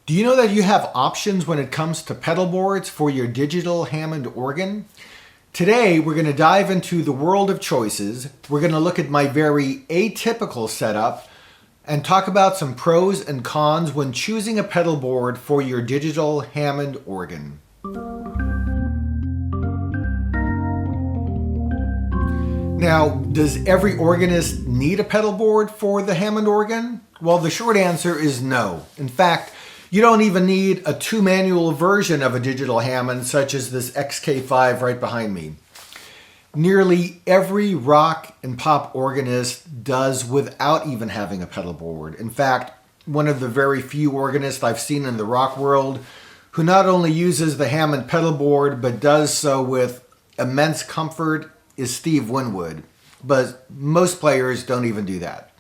Do you know that you have options when it comes to pedal boards for your digital Hammond organ? Today, we're going to dive into the world of choices. We're going to look at my very atypical setup and talk about some pros and cons when choosing a pedal board for your digital Hammond organ. Now, does every organist need a pedal board for the Hammond organ? Well, the short answer is no. In fact, you don't even need a two-manual version of a digital Hammond such as this XK5 right behind me. Nearly every rock and pop organist does without even having a pedal board. In fact, one of the very few organists I've seen in the rock world who not only uses the Hammond pedal board but does so with immense comfort is Steve Winwood, but most players don't even do that.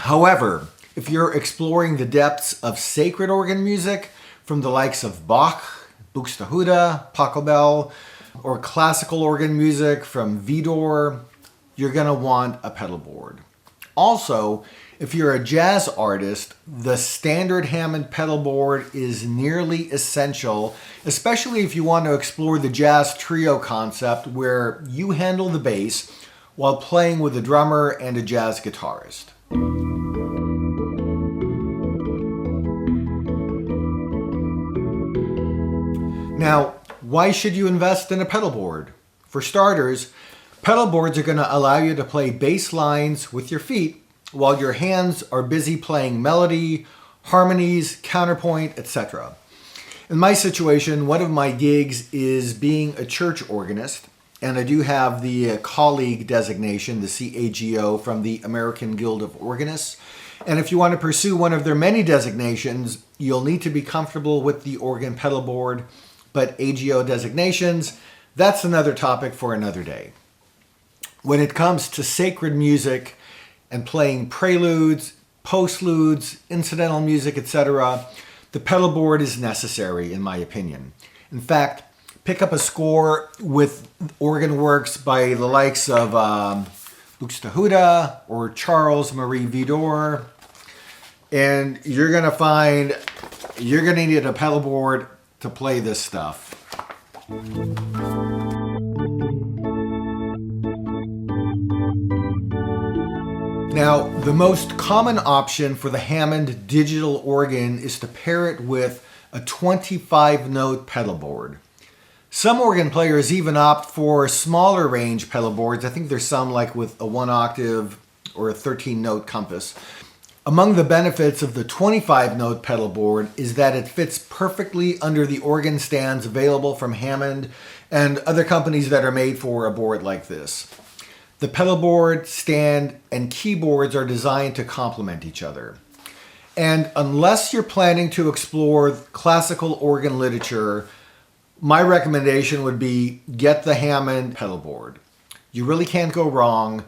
However, if you're exploring the depths of sacred organ music from the likes of Bach, Buxtehude, Pachelbel, or classical organ music from Widor, you're going to want a pedal board. Also, if you're a jazz artist, the standard Hammond pedal board is nearly essential, especially if you want to explore the jazz trio concept where you handle the bass while playing with a drummer and a jazz guitarist. Now, why should you invest in a pedal board? For starters, pedal boards are going to allow you to play bass lines with your feet while your hands are busy playing melody, harmonies, counterpoint, etc. In my situation, one of my gigs is being a church organist, and I do have the colleague designation, the CAGO, from the American Guild of Organists. And if you want to pursue one of their many designations, you'll need to be comfortable with the organ pedal board. But AGO designations, that's another topic for another day. When it comes to sacred music and playing preludes, postludes, incidental music, etc., the pedal board is necessary, in my opinion. In fact, pick up a score with organ works by the likes of Buxtehude or Charles Marie Widor, and you're going to find you're going to need a pedal board to play this stuff. Now, the most common option for the Hammond digital organ is to pair it with a 25-note pedal board. Some organ players even opt for smaller range pedal boards. I think there's some like with a 1-octave or a 13-note compass. Among the benefits of the 25-note pedal board is that it fits perfectly under the organ stands available from Hammond and other companies that are made for a board like this. The pedal board, stand, and keyboards are designed to complement each other. And unless you're planning to explore classical organ literature, my recommendation would be get the Hammond pedal board. You really can't go wrong,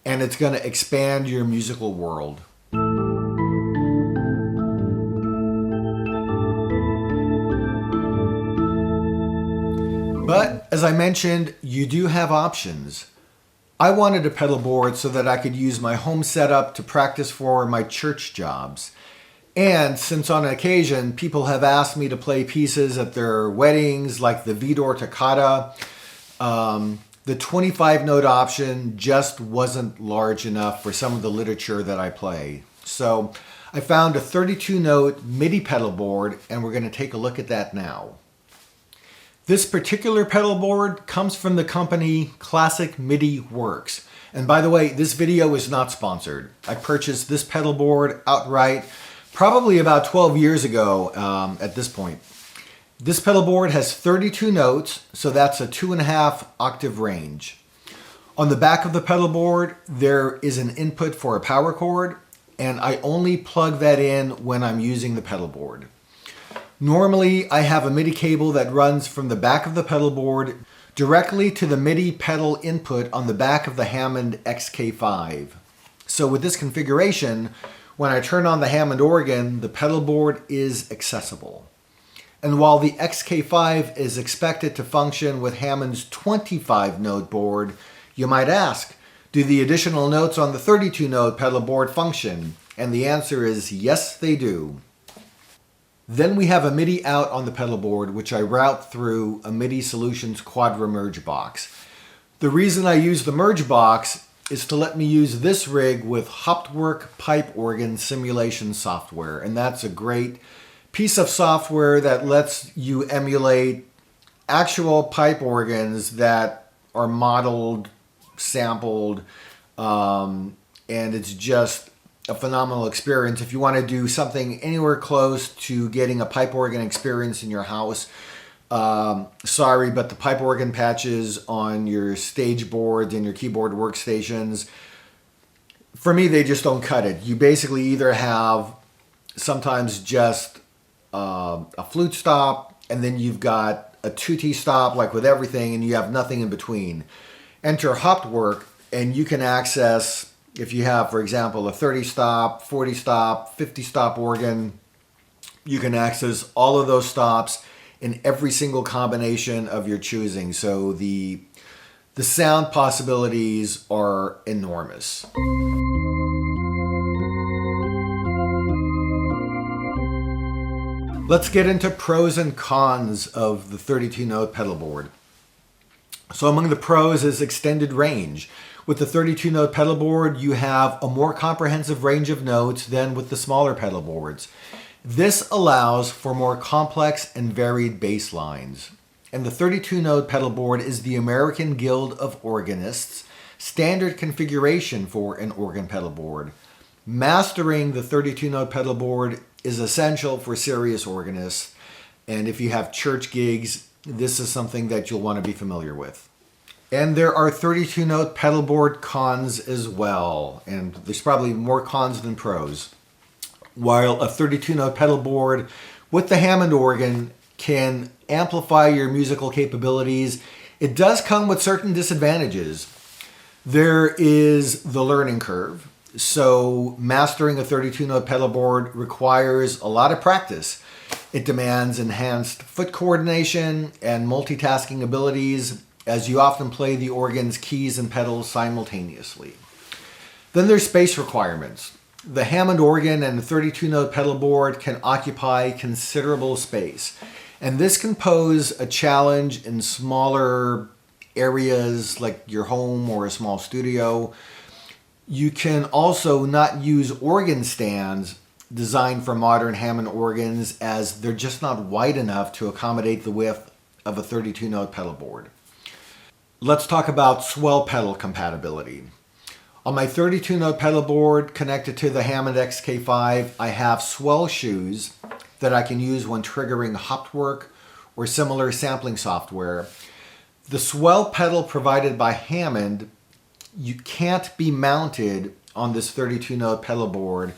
and it's going to expand your musical world. But as I mentioned, you do have options. I wanted a pedal board so that I could use my home setup to practice for my church jobs. And since on occasion people have asked me to play pieces at their weddings like the Widor Toccata, the 25-note option just wasn't large enough for some of the literature that I play. So I found a 32-note MIDI pedal board, and we're going to take a look at that now. This particular pedal board comes from the company Classic MIDI Works. And by the way, this video is not sponsored. I purchased this pedal board outright probably about 12 years ago at this point. This pedal board has 32 notes, so that's a 2.5 octave range. On the back of the pedal board, there is an input for a power cord, and I only plug that in when I'm using the pedal board. Normally, I have a MIDI cable that runs from the back of the pedal board directly to the MIDI pedal input on the back of the Hammond XK5. So with this configuration, when I turn on the Hammond organ, the pedal board is accessible. And while the XK5 is expected to function with Hammond's 25-note board, you might ask, do the additional notes on the 32-note pedal board function? And the answer is yes, they do. Then we have a MIDI out on the pedal board, which I route through a MIDI Solutions Quadra Merge box. The reason I use the Merge box is to let me use this rig with Hauptwerk pipe organ simulation software. And that's a great piece of software that lets you emulate actual pipe organs that are modeled, sampled, and it's just a phenomenal experience. If you want to do something anywhere close to getting a pipe organ experience in your house, sorry, but the pipe organ patches on your stage boards and your keyboard workstations, for me, they just don't cut it. You basically either have sometimes just a flute stop, and then you've got a tutti stop, like with everything, and you have nothing in between. Enter Hauptwerk, and you can access, if you have, for example, a 30 stop, 40 stop, 50 stop organ, you can access all of those stops in every single combination of your choosing. So the sound possibilities are enormous. Let's get into pros and cons of the 32-note pedal board. So among the pros is extended range. With the 32-note pedal board, you have a more comprehensive range of notes than with the smaller pedal boards. This allows for more complex and varied bass lines. And the 32-note pedal board is the American Guild of Organists' standard configuration for an organ pedal board. Mastering the 32-note pedal board is essential for serious organists, and if you have church gigs, this is something that you'll want to be familiar with. And there are 32-note pedal board cons as well, and there's probably more cons than pros. While a 32-note pedal board with the Hammond organ can amplify your musical capabilities, it does come with certain disadvantages. There is the learning curve. So mastering a 32-note pedal board requires a lot of practice. It demands enhanced foot coordination and multitasking abilities, as you often play the organ's keys and pedals simultaneously. Then there's space requirements. The Hammond organ and the 32-note pedal board can occupy considerable space, and this can pose a challenge in smaller areas like your home or a small studio. You can also not use organ stands designed for modern Hammond organs, as they're just not wide enough to accommodate the width of a 32-note pedal board. Let's talk about swell pedal compatibility. On my 32-note pedal board connected to the Hammond XK5, I have swell shoes that I can use when triggering Hauptwerk or similar sampling software. The swell pedal provided by Hammond, you can't be mounted on this 32-note pedal board,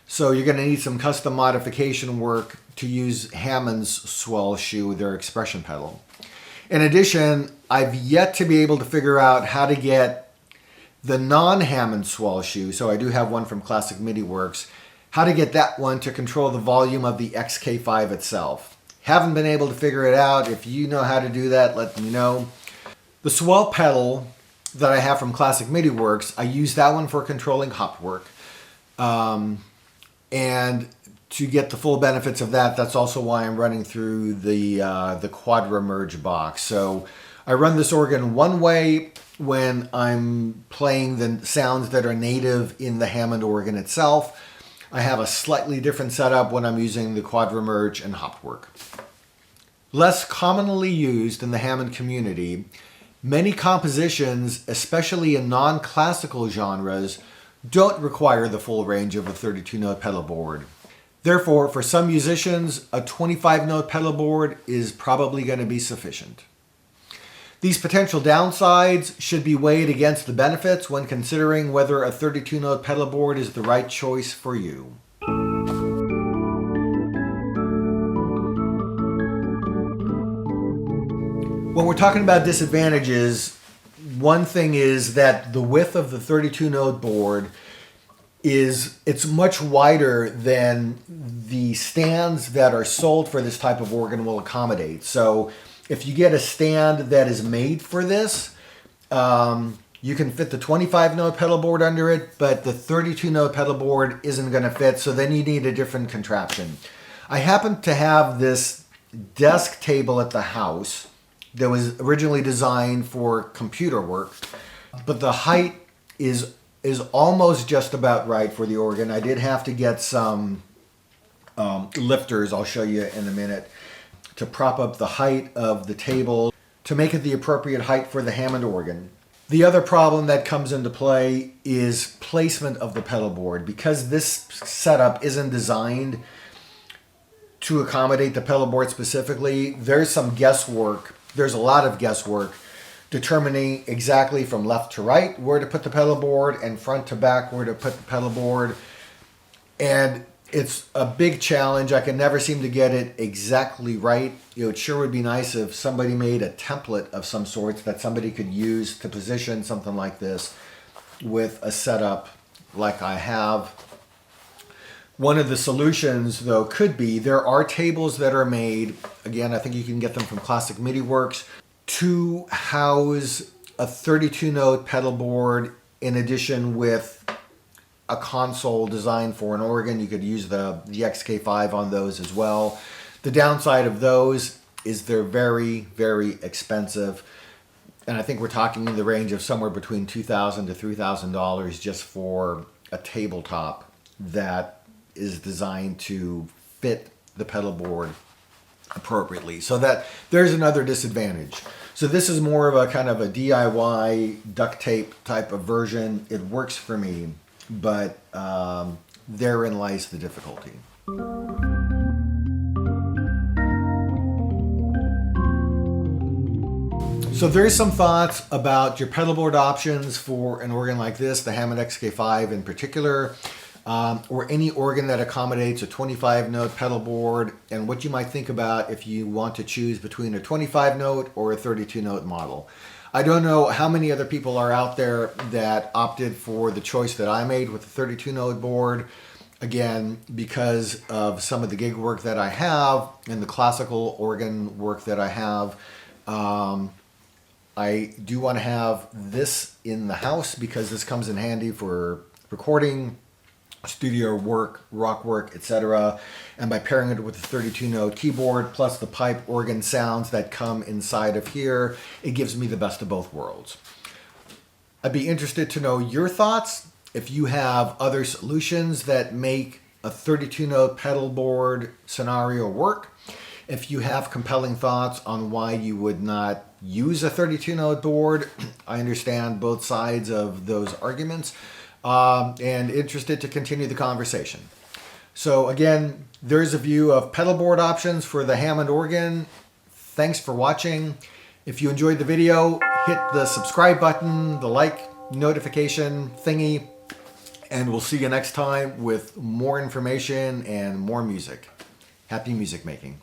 so you're going to need some custom modification work to use Hammond's swell shoe, their expression pedal. In addition, I've yet to be able to figure out how to get the non-Hammond swell shoe, so I do have one from Classic MIDI Works, how to get that one to control the volume of the XK5 itself. Haven't been able to figure it out. If you know how to do that, let me know. The swell pedal that I have from Classic MIDI Works, I use that one for controlling Hauptwerk. And to get the full benefits of that, that's also why I'm running through the Quadra Merge box. So I run this organ one way when I'm playing the sounds that are native in the Hammond organ itself. I have a slightly different setup when I'm using the Quadra Merge and Hauptwerk. Less commonly used in the Hammond community, many compositions, especially in non-classical genres, don't require the full range of a 32-note pedal board. Therefore, for some musicians, a 25-note pedal board is probably going to be sufficient. These potential downsides should be weighed against the benefits when considering whether a 32-note pedal board is the right choice for you. When we're talking about disadvantages, one thing is that the width of the 32-note board it's much wider than the stands that are sold for this type of organ will accommodate. So if you get a stand that is made for this, you can fit the 25-note pedal board under it, but the 32-note pedal board isn't going to fit, so then you need a different contraption. I happen to have this desk table at the house that was originally designed for computer work, but the height is almost just about right for the organ. I did have to get some lifters, I'll show you in a minute, to prop up the height of the table to make it the appropriate height for the Hammond organ. The other problem that comes into play is placement of the pedal board. Because this setup isn't designed to accommodate the pedal board specifically, there's some guesswork. There's a lot of guesswork determining exactly from left to right where to put the pedal board and front to back where to put the pedal board. And it's a big challenge. I can never seem to get it exactly right. It sure would be nice if somebody made a template of some sort that somebody could use to position something like this with a setup like I have. One of the solutions, though, could be there are tables that are made, again, I think you can get them from Classic MIDI Works, to house a 32-note pedal board in addition with a console designed for an organ. You could use the XK5 on those as well. The downside of those is they're very, very expensive. And I think we're talking in the range of somewhere between $2,000 to $3,000 just for a tabletop that is designed to fit the pedal board appropriately. So that there's another disadvantage. So this is more of a kind of a DIY duct tape type of version. It works for me, but therein lies the difficulty. So there's some thoughts about your pedal board options for an organ like this, the Hammond XK5 in particular, or any organ that accommodates a 25-note pedal board, and what you might think about if you want to choose between a 25-note or a 32-note model. I don't know how many other people are out there that opted for the choice that I made with the 32-note board. Again, because of some of the gig work that I have and the classical organ work that I have, I do want to have this in the house because this comes in handy for recording, studio work, rock work, etc. And by pairing it with the 32-note keyboard plus the pipe organ sounds that come inside of here, it gives me the best of both worlds. I'd be interested to know your thoughts. If you have other solutions that make a 32-note pedal board scenario work, if you have compelling thoughts on why you would not use a 32-note board, I understand both sides of those arguments. And interested to continue the conversation. So again, there's a view of pedal board options for the Hammond organ. Thanks for watching. If you enjoyed the video, hit the subscribe button, the like notification thingy, and we'll see you next time with more information and more music. Happy music making.